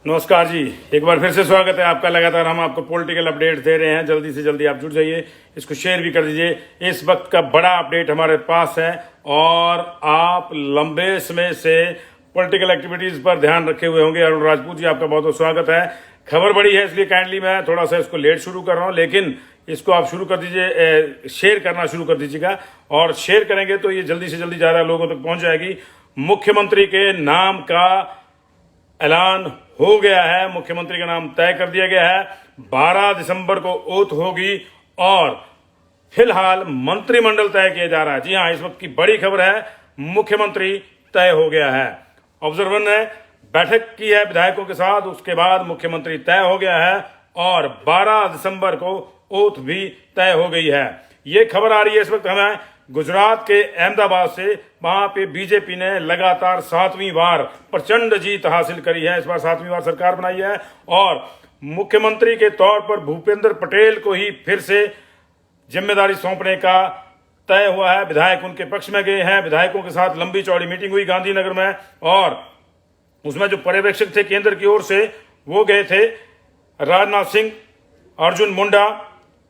नमस्कार जी। एक बार फिर से स्वागत है आपका। लगातार हम आपको पॉलिटिकल अपडेट दे रहे हैं। जल्दी से जल्दी आप जुड़ जाइए, इसको शेयर भी कर दीजिए। इस वक्त का बड़ा अपडेट हमारे पास है और आप लंबे समय से पॉलिटिकल एक्टिविटीज पर ध्यान रखे हुए होंगे। अरुण राजपूत जी, आपका बहुत बहुत स्वागत है। खबर बड़ी है, इसलिए काइंडली मैं थोड़ा सा इसको लेट शुरू कर रहा हूँ, लेकिन इसको आप शुरू कर दीजिए, शेयर करना शुरू कर दीजिएगा। और शेयर करेंगे तो ये जल्दी से जल्दी ज़्यादा लोगों तक पहुंच जाएगी। मुख्यमंत्री के नाम का ऐलान हो गया है, मुख्यमंत्री का नाम तय कर दिया गया है। 12 दिसंबर को ओथ होगी और फिलहाल मंत्रिमंडल तय किया जा रहा है। जी हां, इस वक्त की बड़ी खबर है, मुख्यमंत्री तय हो गया है। ऑब्जर्वर ने बैठक की है विधायकों के साथ, उसके बाद मुख्यमंत्री तय हो गया है और 12 दिसंबर को ओथ भी तय हो गई है। ये खबर आ रही है इस वक्त हमें गुजरात के अहमदाबाद से। वहां पे बीजेपी ने लगातार 7वीं बार प्रचंड जीत हासिल करी है। इस बार 7वीं बार सरकार बनाई है और मुख्यमंत्री के तौर पर भूपेंद्र पटेल को ही फिर से जिम्मेदारी सौंपने का तय हुआ है। विधायक उनके पक्ष में गए हैं। विधायकों के साथ लंबी चौड़ी मीटिंग हुई गांधीनगर में और उसमें जो पर्यवेक्षक थे केंद्र की ओर से, वो गए थे राजनाथ सिंह, अर्जुन मुंडा,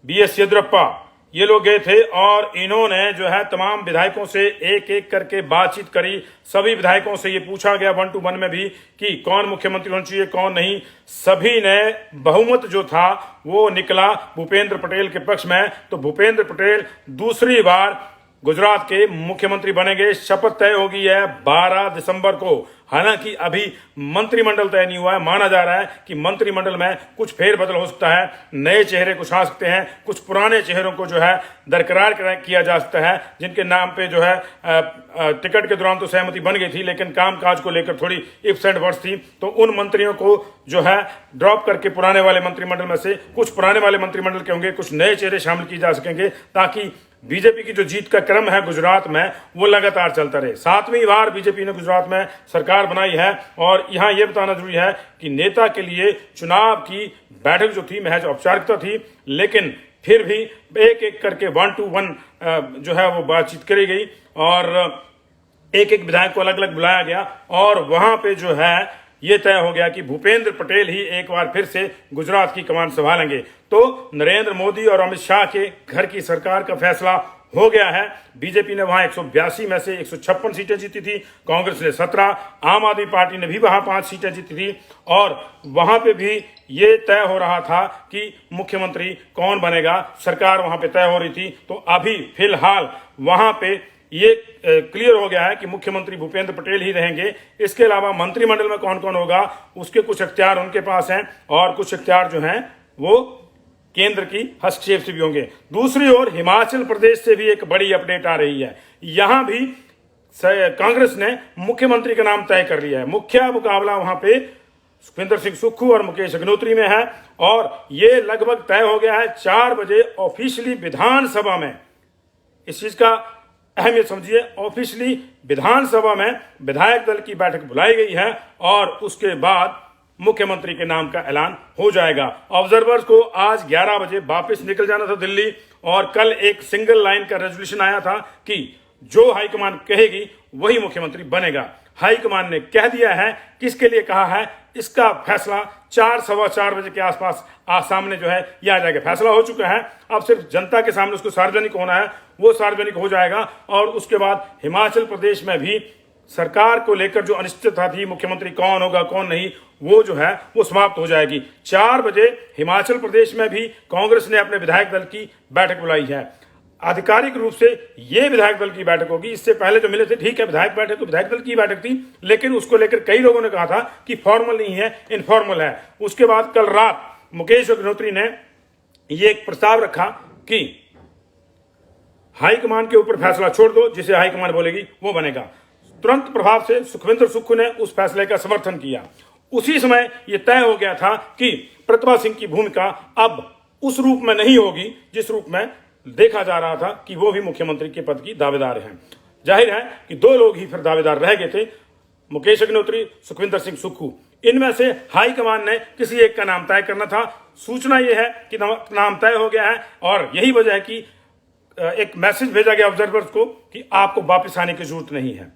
BS येदियुरप्पा, ये लोग गए थे और इन्होंने जो है तमाम विधायकों से एक एक करके बातचीत करी। सभी विधायकों से ये पूछा गया 1 to 1 में भी कि कौन मुख्यमंत्री होना चाहिए, कौन नहीं। सभी ने बहुमत जो था वो निकला भूपेंद्र पटेल के पक्ष में। तो भूपेंद्र पटेल दूसरी बार गुजरात के मुख्यमंत्री बनेंगे। शपथ तय होगी है 12 दिसंबर को। हालांकि अभी मंत्रिमंडल तय नहीं हुआ है। माना जा रहा है कि मंत्रिमंडल में कुछ फेरबदल हो सकता है, नए चेहरे कुछ आ सकते हैं, कुछ पुराने चेहरों को जो है दरकिनार किया जा सकता है, जिनके नाम पे जो है टिकट के दौरान तो सहमति बन गई थी, लेकिन कामकाज को लेकर थोड़ी इफ्स एंड बट्स थी। तो उन मंत्रियों को जो है ड्रॉप करके पुराने वाले मंत्रिमंडल में से कुछ पुराने वाले मंत्रिमंडल के होंगे, कुछ नए चेहरे शामिल किए जा सकेंगे, ताकि बीजेपी की जो जीत का क्रम है गुजरात में वो लगातार चलता रहे। 7वीं बार बीजेपी ने गुजरात में सरकार बनाई है और यहां यह बताना जरूरी है कि नेता के लिए चुनाव की बैठक जो थी महज औपचारिकता थी, लेकिन फिर भी एक एक करके 1 to 1 जो है वो बातचीत करी गई और एक एक विधायक को अलग अलग बुलाया गया और वहां पे जो है ये तय हो गया कि भूपेंद्र पटेल ही एक बार फिर से गुजरात की कमान संभालेंगे। तो नरेंद्र मोदी और अमित शाह के घर की सरकार का फैसला हो गया है। बीजेपी ने वहां 182 में से 156 सीटें जीती थी, कांग्रेस ने 17, आम आदमी पार्टी ने भी वहां 5 सीटें जीती थी और वहां पे भी ये तय हो रहा था कि मुख्यमंत्री कौन बनेगा। सरकार वहां पे तय हो रही थी। तो अभी फिलहाल वहां पे ये क्लियर हो गया है कि मुख्यमंत्री भूपेंद्र पटेल ही रहेंगे। इसके अलावा मंत्रिमंडल में कौन कौन होगा उसके कुछ अख्तियार उनके पास हैं और कुछ अख्तियार जो हैं वो केंद्र की हस्तक्षेप से भी होंगे। दूसरी ओर हिमाचल प्रदेश से भी एक बड़ी अपडेट आ रही है। यहां भी कांग्रेस ने मुख्यमंत्री का नाम तय कर लिया है। मुख्य मुकाबला वहां पे सुखविंदर सिंह सुक्खू और मुकेश अग्निहोत्री में है और ये लगभग तय हो गया है 4 बजे ऑफिशियली विधानसभा में। इस चीज का अहमियत समझिए, ऑफिशियली विधानसभा में विधायक दल की बैठक बुलाई गई है और उसके बाद मुख्यमंत्री के नाम का ऐलान हो जाएगा। ऑब्जर्वर्स को आज 11 बजे वापस निकल जाना था दिल्ली और कल एक सिंगल लाइन का रेजोल्यूशन आया था कि जो हाईकमान कहेगी वही मुख्यमंत्री बनेगा। हाईकमान ने कह दिया है, किसके लिए कहा है, इसका फैसला 4 सवा 4 बजे के आसपास सामने जो है ये आ जाएगा। फैसला हो चुका है, अब सिर्फ जनता के सामने उसको सार्वजनिक होना है, वो सार्वजनिक हो जाएगा और उसके बाद हिमाचल प्रदेश में भी सरकार को लेकर जो अनिश्चितता थी, मुख्यमंत्री कौन होगा कौन नहीं, वो जो है वो समाप्त हो जाएगी। 4 बजे हिमाचल प्रदेश में भी कांग्रेस ने अपने विधायक दल की बैठक बुलाई है। आधिकारिक रूप से ये विधायक दल की बैठक होगी। इससे पहले जो मिले थे, ठीक है विधायक बैठक तो विधायक दल की बैठक थी, लेकिन उसको लेकर कई लोगों ने कहा था कि फॉर्मल नहीं है, इनफॉर्मल है। उसके बाद कल रात मुकेश अग्निहोत्री ने ये एक प्रस्ताव रखा कि हाईकमान के ऊपर फैसला छोड़ दो, जिसे हाईकमान बोलेगी वो बनेगा। तुरंत प्रभाव से सुखविंदर सुक्खू ने उस फैसले का समर्थन किया। उसी समय यह तय हो गया था कि प्रतिभा सिंह की भूमिका अब उस रूप में नहीं होगी जिस रूप में देखा जा रहा था कि वो भी मुख्यमंत्री के पद की दावेदार हैं। जाहिर है कि 2 लोग ही फिर दावेदार रह गए थे, मुकेश अग्निहोत्री, सुखविंदर सिंह सुक्खू। इनमें से हाईकमान ने किसी एक का नाम तय करना था। सूचना यह है कि नाम तय हो गया है और यही वजह है कि एक मैसेज भेजा गया ऑब्जर्वर्स को कि आपको वापस आने की जरूरत नहीं है।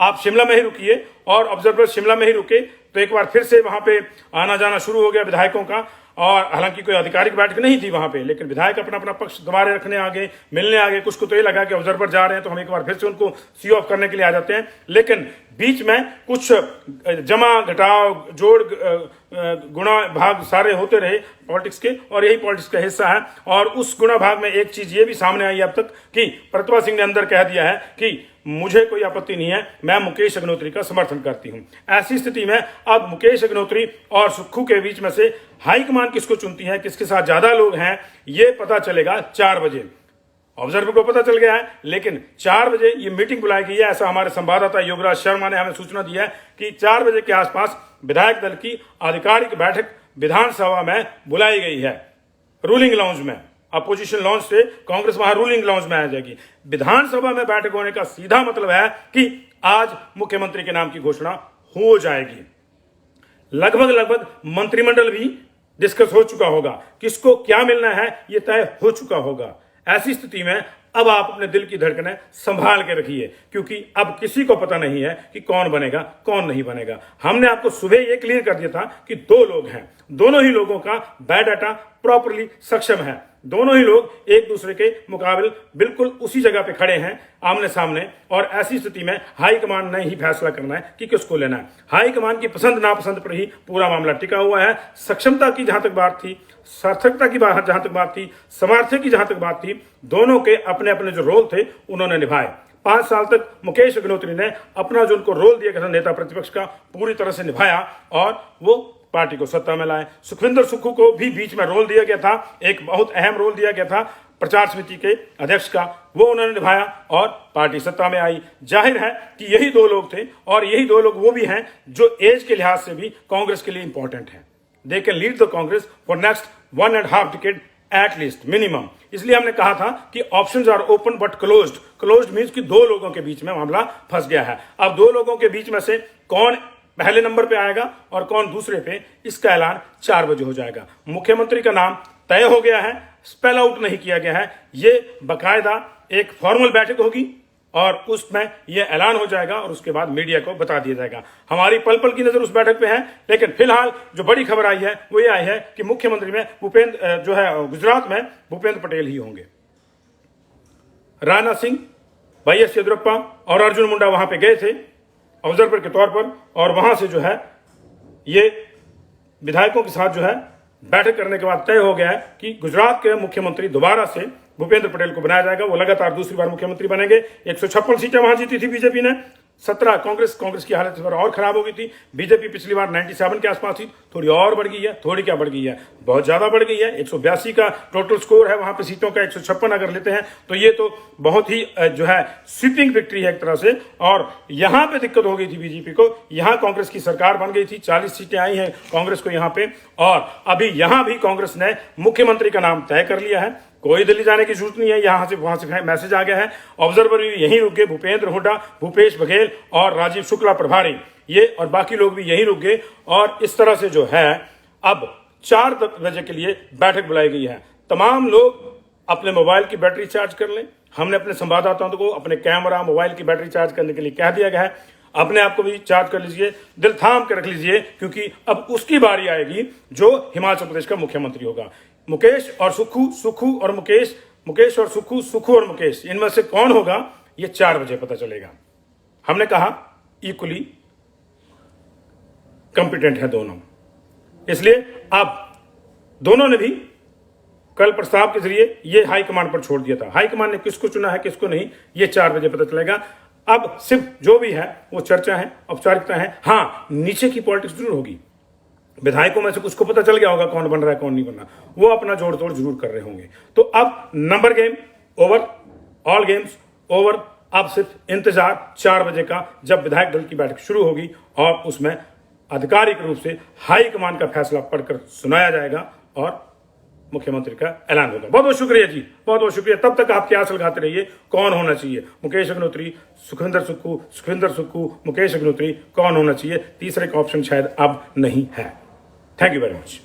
आप शिमला में ही रुकिए और ऑब्जर्वर शिमला में ही रुके तो एक बार फिर से वहां पे आना जाना शुरू हो गया विधायकों का। और हालांकि कोई आधिकारिक बैठक नहीं थी वहां पे, लेकिन विधायक अपना अपना पक्ष दोबारा रखने आ गए, मिलने आ गए। कुछ को तो ये लगा कि ऑब्जर्वर जा रहे हैं तो हम एक बार फिर से उनको सी ऑफ करने के लिए आ जाते हैं, लेकिन बीच में कुछ जमा घटाव जोड़ गुणा भाग सारे होते रहे पॉलिटिक्स के, और यही पॉलिटिक्स का हिस्सा है। और उस गुणा भाग में एक चीज ये भी सामने आई अब तक कि प्रतिभा सिंह ने अंदर कह दिया है कि मुझे कोई आपत्ति नहीं है, मैं मुकेश अग्निहोत्री का समर्थन करती हूं। ऐसी स्थिति में अब मुकेश अग्निहोत्री और सुक्खू के बीच में से हाईकमान किसको चुनती है, किसके साथ ज्यादा लोग हैं, ये पता चलेगा 4 बजे। ऑब्जर्वर को पता चल गया है, लेकिन 4 बजे ये मीटिंग बुलाई गई है। ऐसा हमारे संवाददाता योगराज शर्मा ने हमें सूचना दी है कि 4 बजे के आसपास विधायक दल की आधिकारिक बैठक विधानसभा में बुलाई गई है, रूलिंग लाउंज में। अपोजिशन लाउंज से कांग्रेस वहां रूलिंग लाउंज में आ जाएगी। विधानसभा में बैठक होने का सीधा मतलब है कि आज मुख्यमंत्री के नाम की घोषणा हो जाएगी। लगभग मंत्रिमंडल भी डिस्कस हो चुका होगा, किसको क्या मिलना है ये तय हो चुका होगा। ऐसी स्थिति में अब आप अपने दिल की धड़कनें संभाल के रखिए, क्योंकि अब किसी को पता नहीं है कि कौन बनेगा कौन नहीं बनेगा। हमने आपको सुबह ये क्लियर कर दिया था कि 2 लोग हैं, दोनों ही लोगों का बायोडाटा प्रॉपरली सक्षम है, दोनों ही लोग एक दूसरे के मुकाबले बिल्कुल उसी जगह पे खड़े हैं आमने सामने। और ऐसी स्थिति में हाईकमान ने ही फैसला करना है कि किसको लेना है। हाईकमान की पसंद नापसंद पर ही पूरा मामला टिका हुआ है। सक्षमता की जहां तक बात थी, सार्थकता की जहां तक बात थी, सामर्थ्य की जहां तक बात थी, दोनों के अपने अपने जो रोल थे उन्होंने निभाए। 5 साल तक मुकेश अग्निहोत्री ने अपना जो उनको रोल दिया गया था नेता प्रतिपक्ष का, पूरी तरह से निभाया और वो पार्टी को सत्ता में लाए। सुखविंदर सुक्खू को भी बीच में रोल दिया गया था, एक बहुत अहम रोल दिया गया था प्रचार समिति के अध्यक्ष का, वो उन्होंने निभाया और पार्टी सत्ता में आई। जाहिर है कि यही 2 लोग थे और यही 2 लोग वो भी हैं जो एज के लिहाज से भी कांग्रेस के लिए इंपॉर्टेंट है। They can lead the Congress for next 1.5 decade at least minimum. इसलिए हमने कहा था कि options are open but closed. Closed means कि 2 लोगों के बीच में मामला फंस गया है। अब 2 लोगों के बीच में से कौन पहले नंबर पे आएगा और कौन दूसरे पे, इसका ऐलान 4 बजे हो जाएगा। मुख्यमंत्री का नाम तय हो गया है, स्पेल आउट नहीं किया गया है। ये बकायदा एक फॉर्मल बैठक होगी और उसमें यह ऐलान हो जाएगा और उसके बाद मीडिया को बता दिया जाएगा। हमारी पल पल की नजर उस बैठक पे है, लेकिन फिलहाल जो बड़ी खबर आई है वो ये आई है कि मुख्यमंत्री में गुजरात में भूपेंद्र पटेल ही होंगे। राजनाथ सिंह, YS येदियुरप्पा और अर्जुन मुंडा वहां पे गए थे ऑब्जर्वर के तौर पर, और वहां से जो है ये विधायकों के साथ जो है बैठक करने के बाद तय हो गया है कि गुजरात के मुख्यमंत्री दोबारा से भूपेंद्र पटेल को बनाया जाएगा। वो लगातार दूसरी बार मुख्यमंत्री बनेंगे। 156 सीटें वहां जीती थी बीजेपी ने, 17 कांग्रेस की हालत इस बार और खराब हो गई थी। बीजेपी पिछली बार 97 के आसपास थी, थोड़ी और बढ़ गई है, थोड़ी क्या बढ़ गई है, बहुत ज्यादा बढ़ गई है। 182 का टोटल स्कोर है वहां पे सीटों का, 156 अगर लेते हैं तो ये तो बहुत ही जो है स्वीपिंग विक्ट्री है एक तरह से। और यहां पे दिक्कत हो गई थी बीजेपी को, यहां कांग्रेस की सरकार बन गई थी, 40 सीटें आई हैं कांग्रेस को यहां पे, और अभी यहां भी कांग्रेस ने मुख्यमंत्री का नाम तय कर लिया है। कोई दिल्ली जाने की जरूरत नहीं है, यहां से वहां से मैसेज आ गया है। ऑब्जर्वर भी यहीं रुक गए, भूपेंद्र हुड्डा, भूपेश बघेल और राजीव शुक्ला प्रभारी, ये और बाकी लोग भी यहीं रुक गए। और इस तरह से जो है अब 4 बजे के लिए बैठक बुलाई गई है। तमाम लोग अपने मोबाइल की बैटरी चार्ज कर लें। हमने अपने संवाददाताओं को अपने कैमरा मोबाइल की बैटरी चार्ज करने के लिए कह दिया गया है। अपने आप को भी चार्ज कर लीजिए, दिल थाम के रख लीजिए, क्योंकि अब उसकी बारी आएगी जो हिमाचल प्रदेश का मुख्यमंत्री होगा। मुकेश और सुक्खू और मुकेश और सुक्खू और मुकेश, इनमें से कौन होगा ये 4 बजे पता चलेगा। हमने कहा इक्वली कॉम्पिटेंट है दोनों, इसलिए अब दोनों ने भी कल प्रस्ताव के जरिए ये हाईकमान पर छोड़ दिया था। हाईकमान ने किसको चुना है किसको नहीं, ये 4 बजे पता चलेगा। अब सिर्फ जो भी है वो चर्चा है, औपचारिकता है। हाँ, नीचे की पॉलिटिक्स जरूर होगी। विधायकों में से कुछ को पता चल गया होगा कौन बन रहा है कौन नहीं बन रहा, वो अपना जोड़ तोड़ जरूर कर रहे होंगे। तो अब number game over, all games over. अब सिर्फ इंतजार 4 बजे का, जब विधायक दल की बैठक शुरू होगी और उसमें आधिकारिक रूप से हाईकमान का फैसला पढ़कर सुनाया जाएगा और मुख्यमंत्री का ऐलान होगा। बहुत बहुत शुक्रिया जी, बहुत बहुत शुक्रिया। तब तक आप क्या लगाते रहिए, कौन होना चाहिए, मुकेश अग्निहोत्री, सुखविंदर सुक्खू, मुकेश अग्निहोत्री, कौन होना चाहिए। तीसरे का ऑप्शन शायद अब नहीं है। Thank you very much.